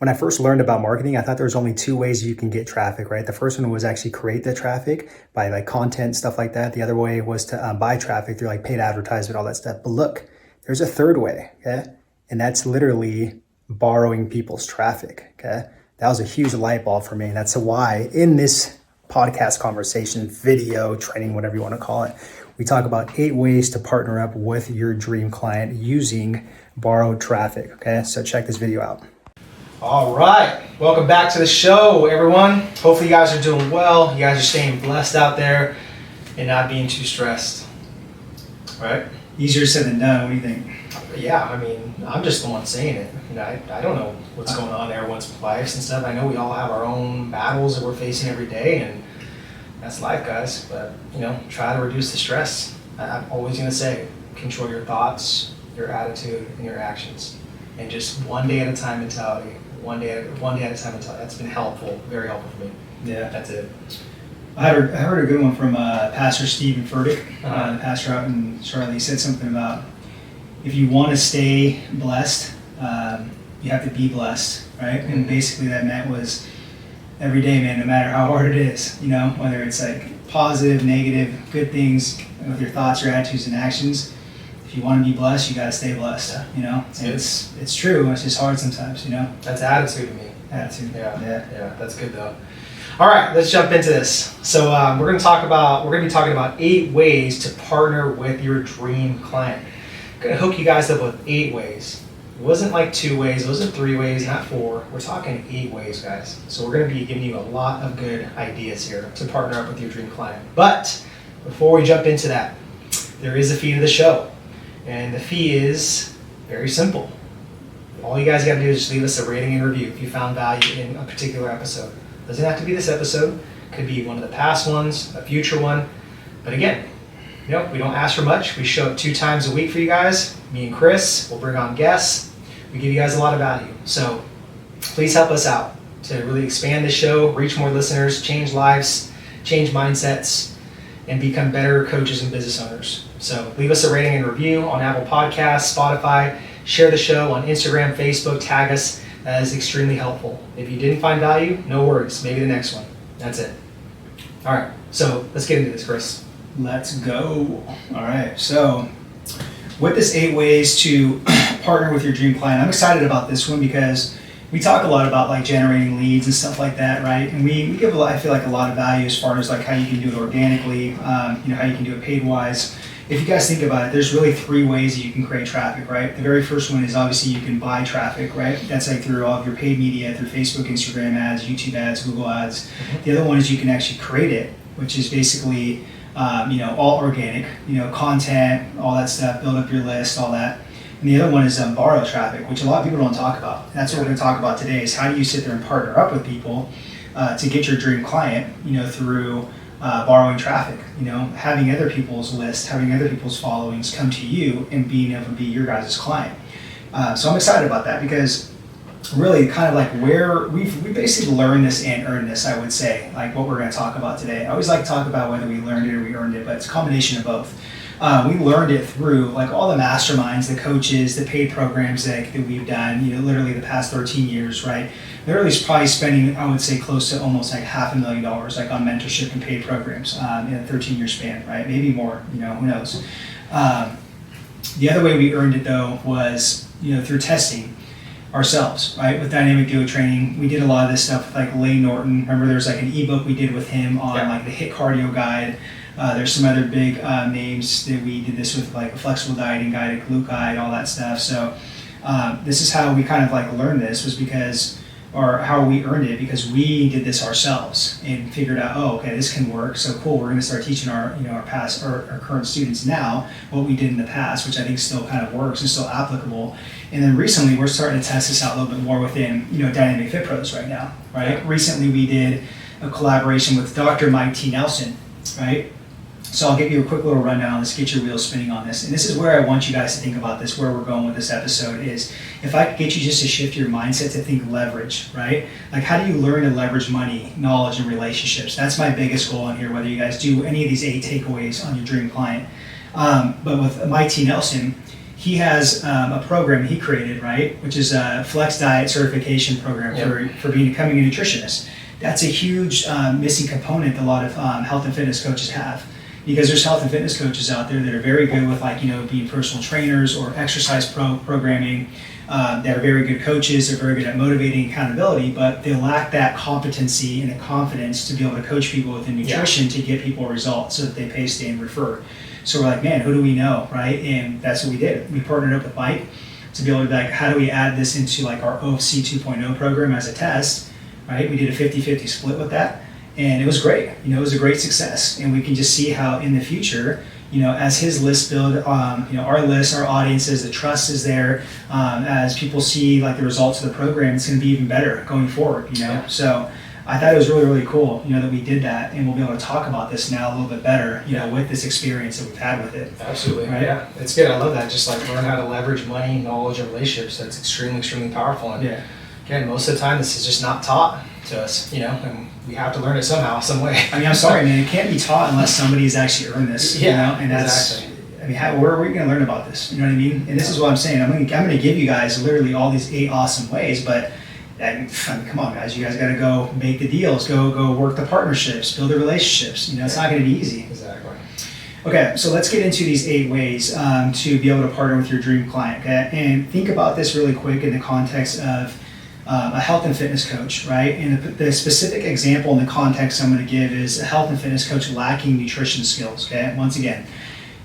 When I first learned about marketing, I thought there was only two ways you can get traffic, right? The first one was actually create the traffic by like content, stuff like that. The other way was to buy traffic through like paid advertisement, all that stuff. But look, there's a third way, okay? And that's literally borrowing people's traffic, okay? That was a huge light bulb for me. That's why in this podcast conversation, video, training, whatever you want to call it, we talk about 8 ways to partner up with your dream client using borrowed traffic, okay? So check this video out. All right, welcome back to the show, everyone. Hopefully you guys are doing well. You guys are staying blessed out there and not being too stressed, right? Easier said than done. What do you think? Yeah, I mean, I'm just the one saying it. I don't know what's going on in everyone's lives and stuff. I know we all have our own battles that we're facing every day, and that's life, guys. But, try to reduce the stress. I'm always going to say, control your thoughts, your attitude, and your actions. And just one day at a time mentality. One day at a time mentality. That's been helpful, very helpful for me. Yeah. That's it. I heard a good one from Pastor Stephen Furtick, the pastor out in Charlotte. He said something about if you want to stay blessed, you have to be blessed, right? And basically that meant was every day, man, no matter how hard it is, whether it's like positive, negative, good things with your thoughts, your attitudes, and actions. If you want to be blessed, you got to stay blessed, It's true. It's just hard sometimes, That's attitude to me. Attitude. Yeah, that's good though. All right, let's jump into this. So we're going to be talking about 8 ways to partner with your dream client. I'm going to hook you guys up with 8 ways. It wasn't like 2 ways, it wasn't 3 ways, not 4. We're talking 8 ways, guys. So we're going to be giving you a lot of good ideas here to partner up with your dream client. But before we jump into that, there is a fee to the show. And the fee is very simple. All you guys got to do is just leave us a rating and review if you found value in a particular episode. Doesn't have to be this episode. Could be one of the past ones, a future one. But again, we don't ask for much. We show up 2 times a week for you guys. Me and Chris will bring on guests. We give you guys a lot of value. So please help us out to really expand the show, reach more listeners, change lives, change mindsets, and become better coaches and business owners. So leave us a rating and review on Apple Podcasts, Spotify, share the show on Instagram, Facebook, tag us. That is extremely helpful. If you didn't find value, no worries. Maybe the next one. That's it. All right, so let's get into this, Chris. Let's go. All right, so with this 8 ways to partner with your dream client, I'm excited about this one because we talk a lot about like generating leads and stuff like that, right? And we give I feel like a lot of value as far as like how you can do it organically, how you can do it paid wise. If you guys think about it, there's really 3 ways that you can create traffic, right? The very first one is obviously you can buy traffic, right? That's like through all of your paid media, through Facebook, Instagram ads, YouTube ads, Google ads. Mm-hmm. The other one is you can actually create it, which is basically, all organic, content, all that stuff, build up your list, all that. And the other one is borrow traffic, which a lot of people don't talk about. That's what we're going to talk about today is how do you sit there and partner up with people to get your dream client, through borrowing traffic, having other people's lists, having other people's followings come to you and being able to be your guys' client. So I'm excited about that because really kind of like where we basically learned this and earned this, I would say, like what we're going to talk about today. I always like to talk about whether we learned it or we earned it, but it's a combination of both. We learned it through like all the masterminds, the coaches, the paid programs that we've done, literally the past 13 years, right? Literally probably spending, I would say, close to almost like $500,000 like on mentorship and paid programs in a 13-year span, right? Maybe more, who knows? The other way we earned it though was, through testing ourselves, right? With dynamic duo training, we did a lot of this stuff with like Lane Norton. Remember there's like an ebook we did with him on like the HIIT cardio guide. There's some other big names that we did this with, like a flexible dieting guide, a glute guide, all that stuff. So this is how we kind of like learned this or how we earned it because we did this ourselves and figured out, okay, this can work. So cool, we're going to start teaching our current students now what we did in the past, which I think still kind of works and still applicable. And then recently we're starting to test this out a little bit more within, Dynamic Fit Pros right now, right? Recently we did a collaboration with Dr. Mike T. Nelson, right? So I'll give you a quick little rundown. Let's get your wheels spinning on this. And this is where I want you guys to think about this, where we're going with this episode is if I could get you just to shift your mindset to think leverage, right? Like how do you learn to leverage money, knowledge, and relationships? That's my biggest goal in here, whether you guys do any of these 8 takeaways on your dream client. But with Mike T. Nelson, he has a program he created, right, which is a Flex Diet certification program for becoming a nutritionist. That's a huge missing component that a lot of health and fitness coaches have, because there's health and fitness coaches out there that are very good with, like, being personal trainers or exercise programming. They're very good coaches. They're very good at motivating accountability, but they lack that competency and the confidence to be able to coach people within nutrition to get people results so that they pay, stay, and refer. So we're like, man, who do we know, right? And that's what we did. We partnered up with Mike to be able to be like, how do we add this into like our OFC 2.0 program as a test, right? We did a 50-50 split with that, and it was great. It was a great success, and we can just see how in the future, as his list build, our list, our audiences, the trust is there. As people see like the results of the program, it's going to be even better going forward. So I thought it was really, really cool, that we did that, and we'll be able to talk about this now a little bit better, with this experience that we've had with it. Absolutely, right? Yeah, it's good. I love that. Just like learn how to leverage money, knowledge, and relationships. That's extremely, extremely powerful. And again, most of the time, this is just not taught to us, and we have to learn it somehow, some way. I mean, I'm sorry, man, it can't be taught unless somebody's actually earned this. And that's. Exactly. I mean, where are we going to learn about this? You know what I mean? And this is what I'm saying. I'm going to give you guys literally all these 8 awesome ways, but. I mean, come on, guys! You guys got to go make the deals, go work the partnerships, build the relationships. It's not going to be easy. Exactly. Okay, so let's get into these 8 ways to be able to partner with your dream client. Okay, and think about this really quick in the context of a health and fitness coach, right? And the specific example in the context I'm going to give is a health and fitness coach lacking nutrition skills. Okay, once again.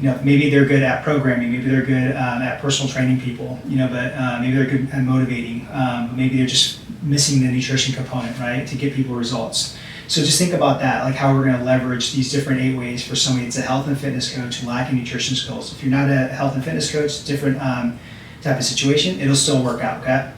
Maybe they're good at programming, maybe they're good at personal training people, but maybe they're good at motivating, but maybe they're just missing the nutrition component, right, to get people results. So just think about that, like how we're going to leverage these different 8 ways for somebody that's a health and fitness coach lacking nutrition skills. If you're not a health and fitness coach, different type of situation, it'll still work out, okay?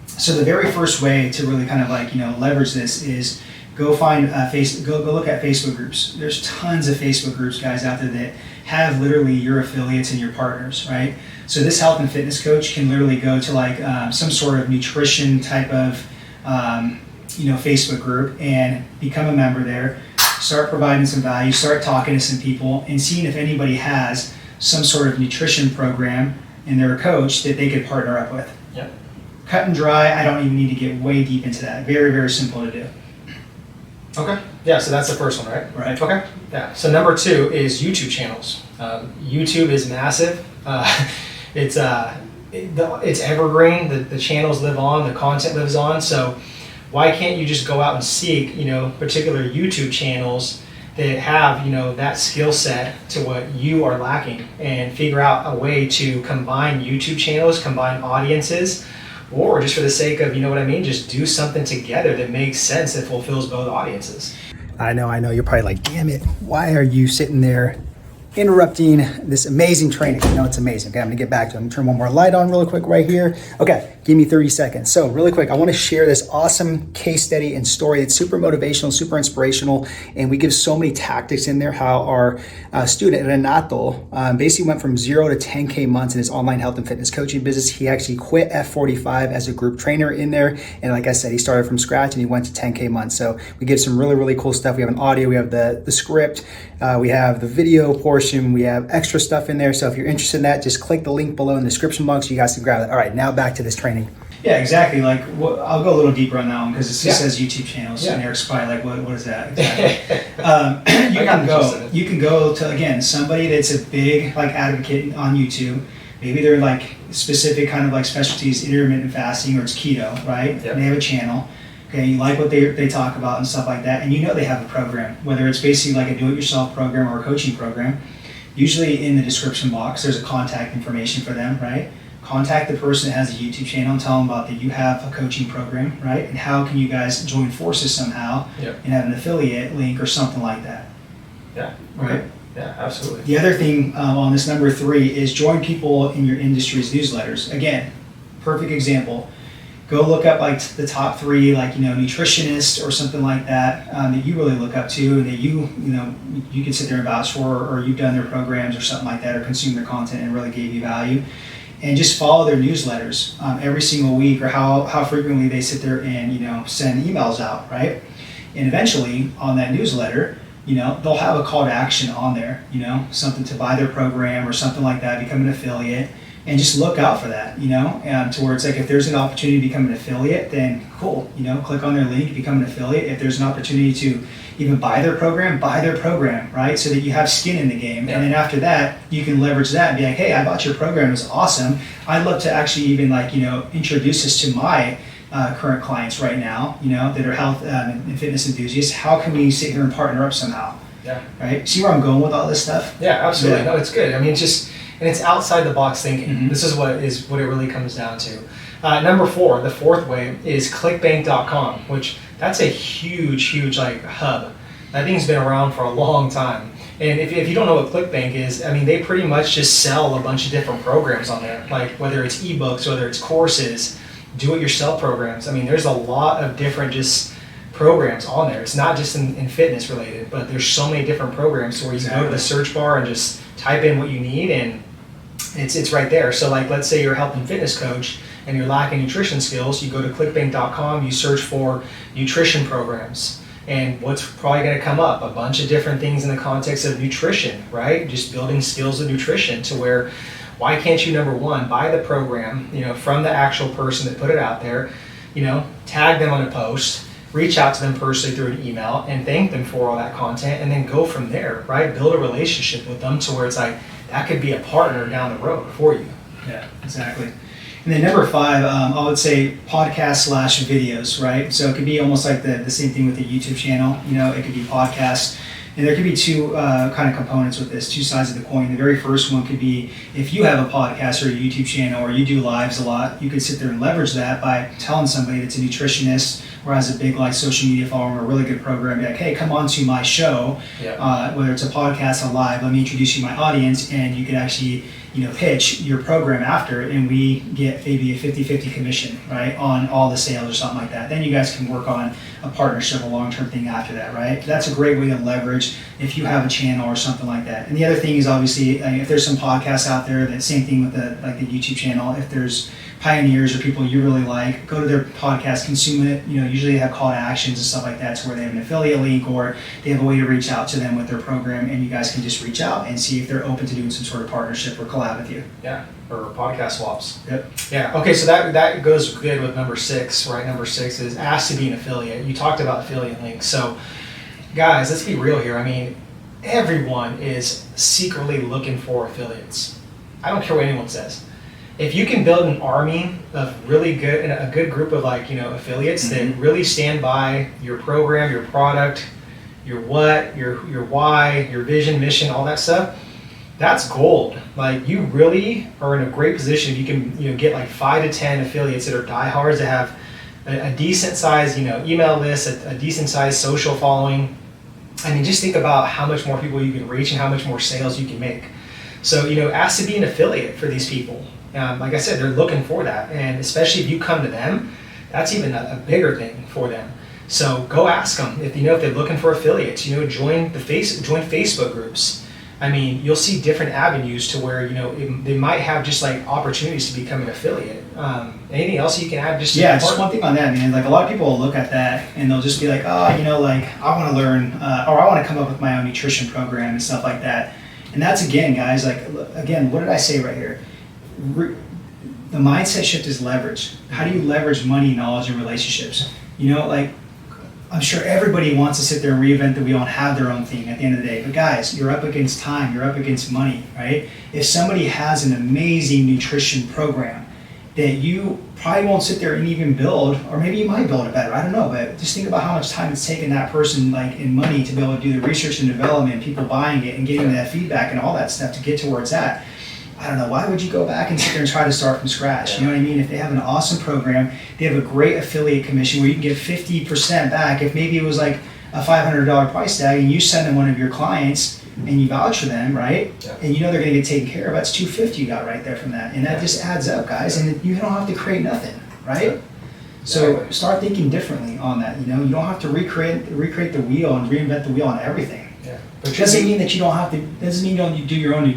So the very first way to really kind of like, leverage this is go find go look at Facebook groups. There's tons of Facebook groups, guys, out there that have literally your affiliates and your partners, right? So this health and fitness coach can literally go to like some sort of nutrition type of Facebook group and become a member there, start providing some value, start talking to some people, and seeing if anybody has some sort of nutrition program and they're a coach that they could partner up with. Yep. Cut and dry. I don't even need to get way deep into that. Very, very simple to do. Okay. Yeah, so that's the first one, right? Right. Okay. Yeah. So number 2 is YouTube channels. YouTube is massive. It's evergreen. The channels live on. The content lives on. So why can't you just go out and seek, particular YouTube channels that have, that skill set to what you are lacking, and figure out a way to combine YouTube channels, combine audiences, or just for the sake of, just do something together that makes sense, that fulfills both audiences. I know. You're probably like, damn it, why are you sitting there interrupting this amazing training? It's amazing. Okay, I'm gonna get back to it. I'm gonna turn one more light on real quick right here. Okay, give me 30 seconds. So really quick, I wanna share this awesome case study and story. It's super motivational, super inspirational, and we give so many tactics in there how our student, Renato, basically went from 0 to 10K months in his online health and fitness coaching business. He actually quit F45 as a group trainer in there. And like I said, he started from scratch and he went to 10K months. So we give some really, really cool stuff. We have an audio, we have the script, we have the video portion, we have extra stuff in there. So if you're interested in that, just click the link below in the description box so you guys can grab it. All right, now back to this training. Yeah, exactly. Like, I'll go a little deeper on that one because it just says YouTube channels, and Eric's probably like, what is that exactly? You can go to, again, somebody that's a big like advocate on YouTube. Maybe they're like specific kind of like specialties, intermittent fasting, or it's keto, right? Yep. They have a channel. Okay, you like what they talk about and stuff like that, and they have a program, whether it's basically like a do-it-yourself program or a coaching program. Usually in the description box, there's a contact information for them, right? Contact the person that has a YouTube channel and tell them about that you have a coaching program, right? And how can you guys join forces somehow and have an affiliate link or something like that. Yeah. Right? Yeah, absolutely. The other thing on this number 3 is join people in your industry's newsletters. Again, perfect example. Go look up like the top 3, like, Nutritionist or something like that that you really look up to, and that you can sit there and vouch for, or you've done their programs or something like that, or consume their content and really gave you value. And just follow their newsletters every single week, or how frequently they sit there and send emails out, right? And eventually on that newsletter, they'll have a call to action on there, something to buy their program or something like that, become an affiliate, and just look out for that, to where it's like if there's an opportunity to become an affiliate, then cool, click on their link, become an affiliate. If there's an opportunity to even buy their program, right? So that you have skin in the game. Yeah. And then after that, you can leverage that and be like, hey, I bought your program, it's awesome. I'd love to actually even introduce this to my current clients right now, that are health and fitness enthusiasts. How can we sit here and partner up somehow? Yeah. Right? See where I'm going with all this stuff? Yeah, absolutely. Yeah. No, it's good. I mean, and it's outside the box thinking. Mm-hmm. This is what it really comes down to. Number 4, the fourth way is clickbank.com, which that's a huge hub. That thing's been around for a long time. And if you don't know what ClickBank is, I mean, they pretty much just sell a bunch of different programs on there, like whether it's ebooks, whether it's courses, do-it-yourself programs. I mean, there's a lot of different just programs on there. It's not just in fitness related, but there's so many different programs where you can go to the search bar and just type in what you need, and it's right there. So like, let's say you're a health and fitness coach and you're lacking nutrition skills, you go to clickbank.com, you search for nutrition programs. And what's probably going to come up? A bunch of different things in the context of nutrition, right? Just building skills of nutrition to where, why can't you, number one, buy the program, from the actual person that put it out there, tag them on a post, reach out to them personally through an email and thank them for all that content, and then go from there, right? Build a relationship with them to where it's like, that could be a partner down the road for you. Yeah, exactly. And then number 5, I would say podcast/videos, right? So it could be almost like the same thing with the YouTube channel. It could be podcasts. And there could be two kind of components with this, two sides of the coin. The very first one could be if you have a podcast or a YouTube channel or you do lives a lot, you could sit there and leverage that by telling somebody that's a nutritionist or has a big social media following or a really good program, be like, hey, come on to my show, whether it's a podcast or live, let me introduce you to my audience, and you could actually pitch your program after, and we get maybe a 50-50 commission, right, on all the sales or something like that. Then you guys can work on a partnership, a long-term thing after that, right? That's a great way to leverage if you have a channel or something like that. And the other thing is obviously, if there's some podcasts out there, that same thing with the YouTube channel, if there's pioneers or people you really like, go to their podcast, consume it. Usually they have call to actions and stuff like that, to where they have an affiliate link or they have a way to reach out to them with their program, and you guys can just reach out and see if they're open to doing some sort of partnership or collab with you. Yeah, or podcast swaps. Yep. Yeah, okay, so that goes good with number 6, right? Number 6 is ask to be an affiliate. You talked about affiliate links. So guys, let's be real here. I mean, everyone is secretly looking for affiliates. I don't care what anyone says. If you can build an army of really good, and a good group of affiliates that really stand by your program, your product, your what, your why, your vision, mission, all that stuff, that's gold. Like, you really are in a great position if you can get like 5 to 10 affiliates that are diehards, that have a decent size email list, a decent size social following. I mean, just think about how much more people you can reach and how much more sales you can make. So ask to be an affiliate for these people. Like I said, they're looking for that, and especially if you come to them, that's even a bigger thing for them. So go ask them if they're looking for affiliates. Join Facebook groups. I mean, you'll see different avenues to where they might have just like opportunities to become an affiliate. Anything else you can add? Just one thing on that, man. Like, a lot of people will look at that and they'll just be like, I want to learn, or I want to come up with my own nutrition program and stuff like that. And that's, again, guys, what did I say right here? The mindset shift is leverage. How do you leverage money, knowledge, and relationships? I'm sure everybody wants to sit there and reinvent the wheel and have their own thing at the end of the day. But guys, you're up against time, you're up against money, right? If somebody has an amazing nutrition program that you probably won't sit there and even build, or maybe you might build it better, I don't know, but just think about how much time it's taken that person, in money, to be able to do the research and development, people buying it and getting that feedback and all that stuff to get to where it's at. I don't know, why would you go back and sit there and try to start from scratch? You know what I mean? If they have an awesome program, they have a great affiliate commission where you can get 50% back. If maybe it was like a $500 price tag and you send them one of your clients and you vouch for them, right? Yeah. And they're going to get taken care of, that's $250 you got right there from that. And that just adds up, guys. And you don't have to create nothing, right? Yeah. So start thinking differently on that. You don't have to recreate the wheel and reinvent the wheel on everything. Yeah. But it doesn't mean that you don't have to. Doesn't mean you don't do your own,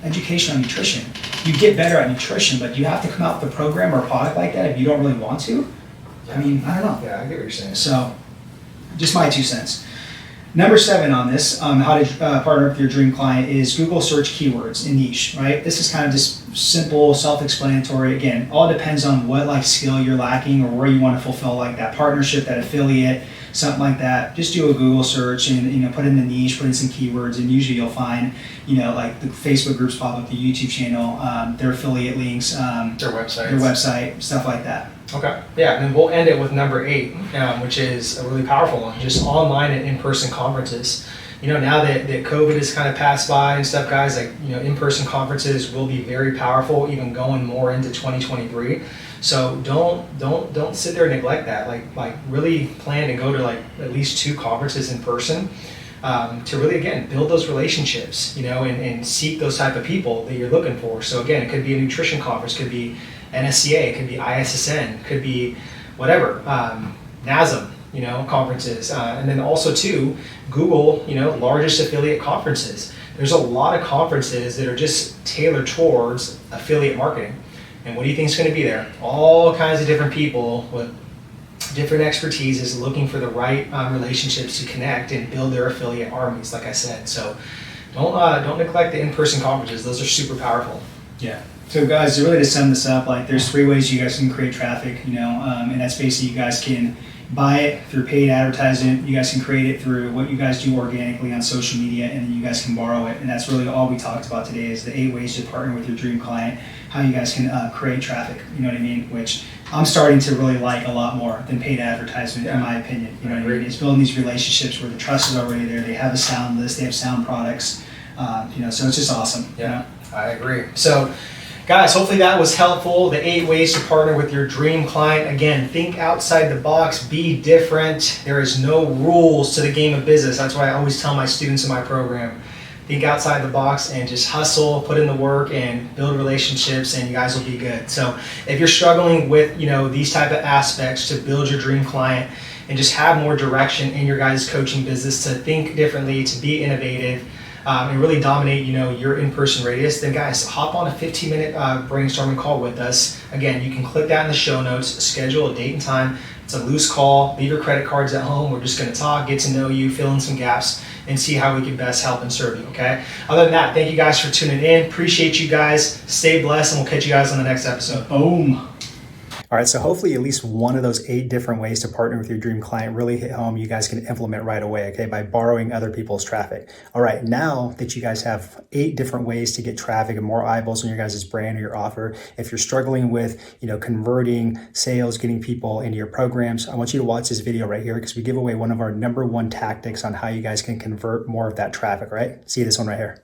education on nutrition. You get better at nutrition, but you have to come out with a program or a product like that if you don't really want to. Yeah. I mean, I don't know. Yeah, I get what you're saying. So, just my 2 cents. Number 7 on this, how to partner with your dream client, is Google search keywords in niche, right? This is kind of just simple, self-explanatory. Again, all depends on what like skill you're lacking or where you want to fulfill like that partnership, that affiliate, something like that. Just do a Google search and put in the niche, put in some keywords, and usually you'll find like the Facebook groups pop up, the YouTube channel, their affiliate links, Their website, stuff like that. Okay. Yeah, and then we'll end it with number 8, which is a really powerful one, just online and in-person conferences. Now that COVID has kind of passed by and stuff, guys, like, in-person conferences will be very powerful, even going more into 2023. So don't sit there and neglect that. Like really plan to go to like at least 2 conferences in person, to really, again, build those relationships, and seek those type of people that you're looking for. So again, it could be a nutrition conference, could be NSCA, could be ISSN, could be whatever, NASM, conferences. And then also too, Google, largest affiliate conferences. There's a lot of conferences that are just tailored towards affiliate marketing. And what do you think is going to be there? All kinds of different people with different expertises looking for the right relationships to connect and build their affiliate armies, like I said. So don't neglect the in-person conferences. Those are super powerful. Yeah. So guys, really to sum this up, like there's 3 ways you guys can create traffic, and that's basically you guys can buy it through paid advertisement, you guys can create it through what you guys do organically on social media, and then you guys can borrow it. And that's really all we talked about today, is the 8 ways to partner with your dream client, how you guys can create traffic, you know what I mean? Which I'm starting to really like a lot more than paid advertisement, in my opinion. You know what I mean? It's building these relationships where the trust is already there, they have a sound list, they have sound products, so it's just awesome. Yeah, I agree. So guys, hopefully that was helpful. The 8 ways to partner with your dream client. Again, think outside the box, be different. There is no rules to the game of business. That's why I always tell my students in my program, think outside the box and just hustle, put in the work, and build relationships, and you guys will be good. So if you're struggling with these type of aspects to build your dream client and just have more direction in your guys' coaching business, to think differently, to be innovative, and really dominate, your in-person radius, then guys, hop on a 15-minute brainstorming call with us. Again, you can click that in the show notes, schedule a date and time. It's a loose call. Leave your credit cards at home. We're just going to talk, get to know you, fill in some gaps, and see how we can best help and serve you, okay? Other than that, thank you guys for tuning in. Appreciate you guys. Stay blessed, and we'll catch you guys on the next episode. Boom. All right, so hopefully at least one of those 8 different ways to partner with your dream client really hit home. You guys can implement right away, okay, by borrowing other people's traffic. All right, now that you guys have 8 different ways to get traffic and more eyeballs on your guys' brand or your offer, if you're struggling with, converting sales, getting people into your programs, I want you to watch this video right here, because we give away one of our #1 tactics on how you guys can convert more of that traffic, right? See this one right here.